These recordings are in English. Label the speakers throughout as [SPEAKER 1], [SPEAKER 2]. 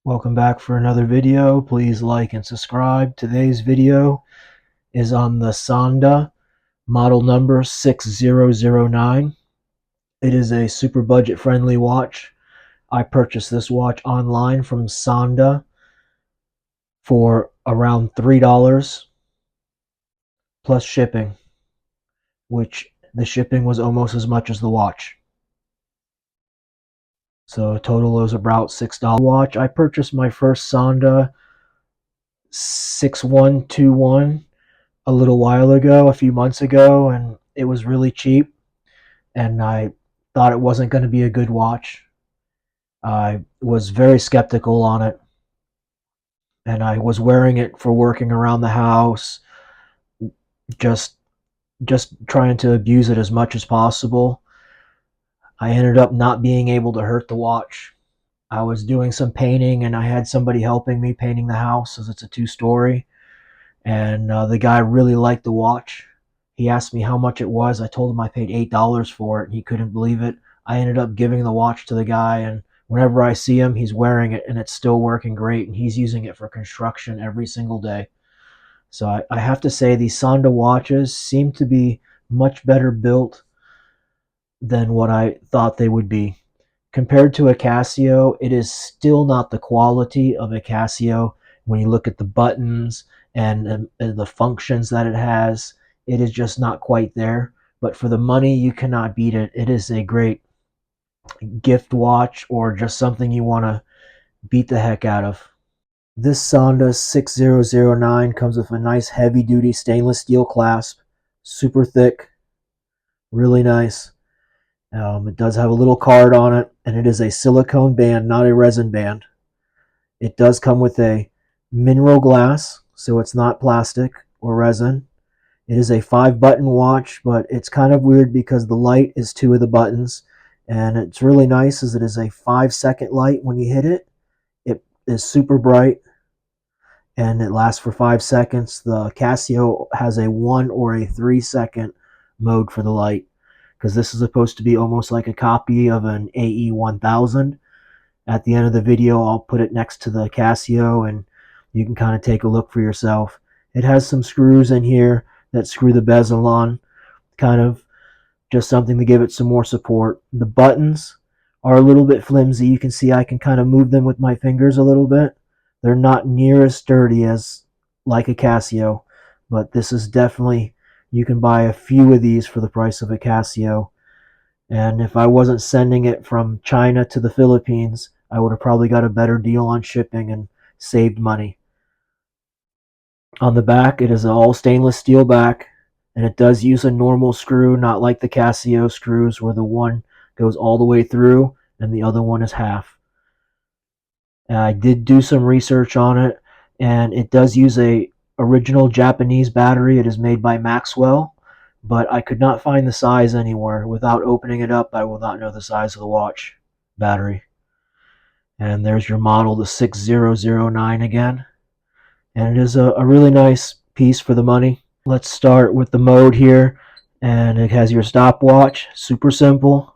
[SPEAKER 1] Welcome back for another video. Please like and subscribe. Today's video is on the SANDA model number 6009. It is a super budget friendly watch. I purchased this watch online from SANDA for around $3 plus shipping, which the shipping was almost as much as the watch. So a total was about $6 watch. I purchased my first SANDA 6121 a little while ago, a few months ago, and it was really cheap, and I thought it wasn't going to be a good watch. I was very skeptical on it, and I was wearing it for working around the house, just trying to abuse it as much as possible. I ended up not being able to hurt the watch. I was doing some painting, and I had somebody helping me painting the house, as it's a two-story. And the guy really liked the watch. He asked me how much it was. I told him I paid $8 for it, and he couldn't believe it. I ended up giving the watch to the guy, and whenever I see him, he's wearing it, and it's still working great, and he's using it for construction every single day. So I have to say these SANDA watches seem to be much better built than what I thought they would be. Compared to a Casio, it is still not the quality of a Casio. When you look at the buttons and the functions that it has, it is just not quite there. But for the money, you cannot beat it. It is a great gift watch, or just something you want to beat the heck out of. This SANDA 6009 comes with a nice heavy-duty stainless steel clasp, super thick, really nice. It does have a little card on it, and it is a silicone band, not a resin band. It does come with a mineral glass, so it's not plastic or resin. It is a 5-button watch, but it's kind of weird because the light is 2 of the buttons, and it's really nice as it is a 5-second light when you hit it. It is super bright, and it lasts for 5 seconds. The Casio has a 1 or a 3-second mode for the light, because this is supposed to be almost like a copy of an AE1000. At the end of the video, I'll put it next to the Casio, and you can kind of take a look for yourself. It has some screws in here that screw the bezel on, kind of just something to give it some more support. The buttons are a little bit flimsy. You can see I can kind of move them with my fingers a little bit. They're not near as sturdy as like a Casio, but this is definitely, you can buy a few of these for the price of a Casio. And if I wasn't sending it from China to the Philippines, I would have probably got a better deal on shipping and saved money. On the back, it is an all stainless steel back, and it does use a normal screw, not like the Casio screws where the one goes all the way through and the other one is half. I did do some research on it, and it does use a original Japanese battery. It is made by Maxwell, but I could not find the size anywhere. Without opening it up, I will not know the size of the watch battery. And there's your model, the 6009 again. And it is a really nice piece for the money. Let's start with the mode here, and it has your stopwatch, super simple,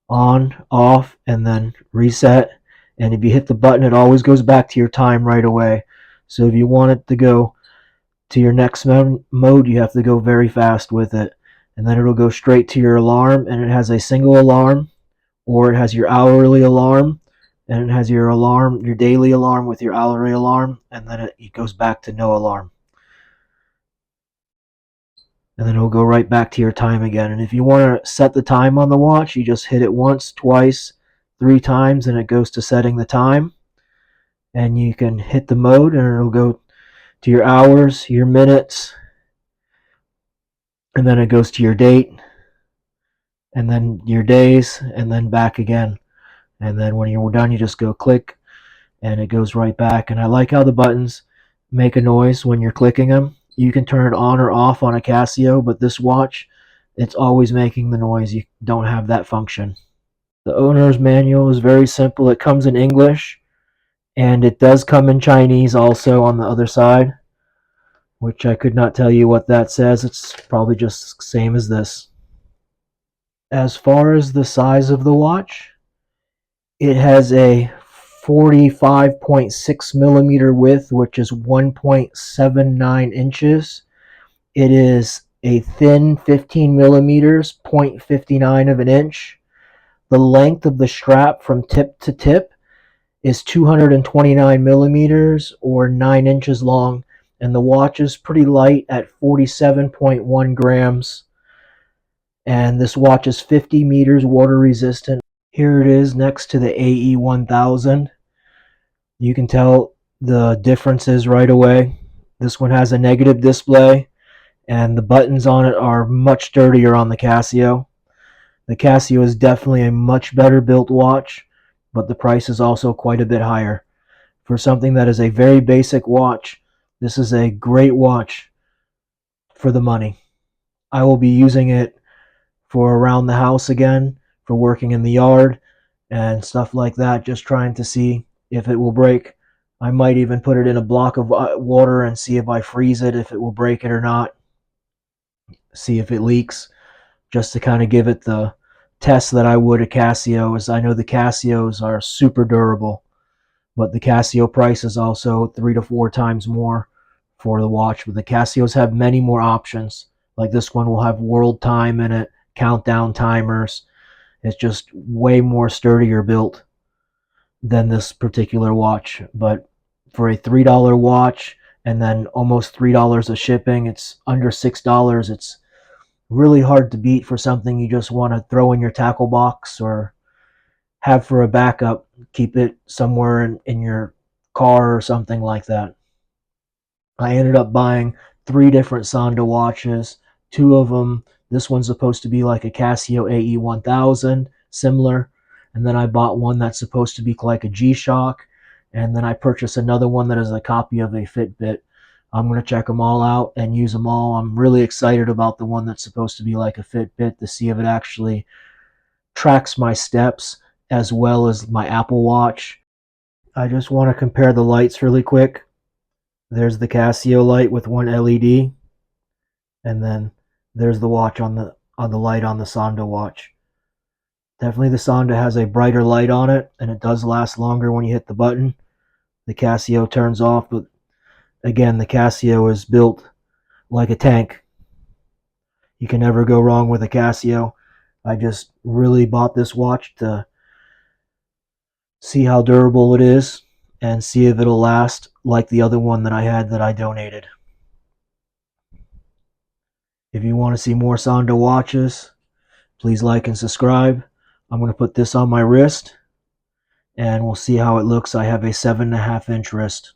[SPEAKER 1] on, off, and then reset. And if you hit the button, it always goes back to your time right away. So if you want it to go to your next mode, you have to go very fast with it. And then it'll go straight to your alarm, and it has a single alarm, or it has your hourly alarm, and it has your alarm, your daily alarm with your hourly alarm, and then it goes back to no alarm. And then it'll go right back to your time again. And if you want to set the time on the watch, you just hit it once, twice, 3 times, and it goes to setting the time. And you can hit the mode, and it'll go to your hours, your minutes, and then it goes to your date, and then your days, and then back again. And then when you're done, you just go click, and it goes right back. And I like how the buttons make a noise when you're clicking them. You can turn it on or off on a Casio, but this watch, it's always making the noise. You don't have that function. The owner's manual is very simple. It comes in English, and it does come in Chinese also on the other side, which I could not tell you what that says. It's probably just the same as this. As far as the size of the watch, it has a 45.6 millimeter width, which is 1.79 inches. It is a thin 15 millimeters, 0.59 of an inch. The length of the strap from tip to tip is 229 millimeters or 9 inches long, and the watch is pretty light at 47.1 grams. And this watch is 50 meters water resistant. Here it is next to the AE 1000. You can tell the differences right away. This one has a negative display, and the buttons on it are much sturdier on the Casio. The Casio is definitely a much better built watch, but the price is also quite a bit higher. For something that is a very basic watch, this is a great watch for the money. I will be using it for around the house again, for working in the yard and stuff like that, just trying to see if it will break. I might even put it in a block of water and see if I freeze it, if it will break it or not. See if it leaks, just to kind of give it the test that I would a Casio, as I know the Casios are super durable, but the Casio price is also 3 to 4 times more for the watch. But the Casios have many more options. Like this one will have world time in it, countdown timers. It's just way more sturdier built than this particular watch. But for a $3 watch and then almost $3 of shipping, it's under $6. It's really hard to beat for something you just want to throw in your tackle box or have for a backup. Keep it somewhere in your car or something like that. I ended up buying 3 different SANDA watches. 2 of them, this one's supposed to be like a Casio AE 1000, similar. And then I bought one that's supposed to be like a G-Shock. And then I purchased another one that is a copy of a Fitbit. I'm going to check them all out and use them all. I'm really excited about the one that's supposed to be like a Fitbit, to see if it actually tracks my steps as well as my Apple Watch. I just want to compare the lights really quick. There's the Casio light with one LED, and then there's the watch on the light on the SANDA watch. Definitely the SANDA has a brighter light on it, and it does last longer when you hit the button. The Casio turns off, but again, the Casio is built like a tank. You can never go wrong with a Casio. I just really bought this watch to see how durable it is and see if it'll last like the other one that I had that I donated. If you want to see more SANDA watches, please like and subscribe. I'm going to put this on my wrist and we'll see how it looks. I have a 7.5 inch wrist.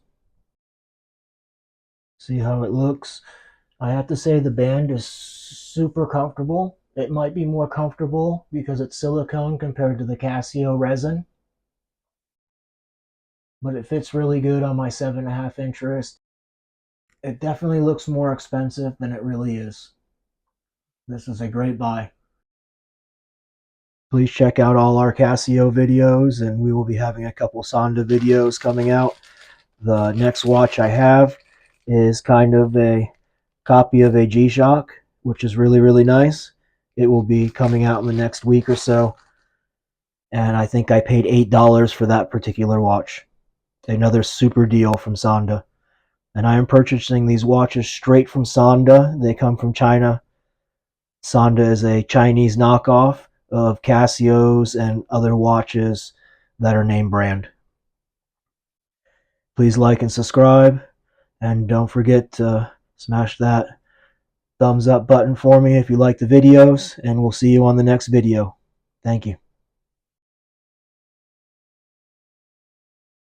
[SPEAKER 1] See how it looks. I have to say the band is super comfortable. It might be more comfortable because it's silicone compared to the Casio resin, but it fits really good on my 7.5 inch wrist. It definitely looks more expensive than it really is. This is a great buy. Please check out all our Casio videos, and we will be having a couple SANDA videos coming out. The next watch I have is kind of a copy of a G-Shock, which is really, really nice. It will be coming out in the next week or so, and I think I paid $8 for that particular watch. Another super deal from SANDA. And I am purchasing these watches straight from SANDA. They come from China. SANDA is a Chinese knockoff of Casios and other watches that are name brand. Please like and subscribe, and don't forget to smash that thumbs up button for me if you like the videos, and we'll see you on the next video. Thank you.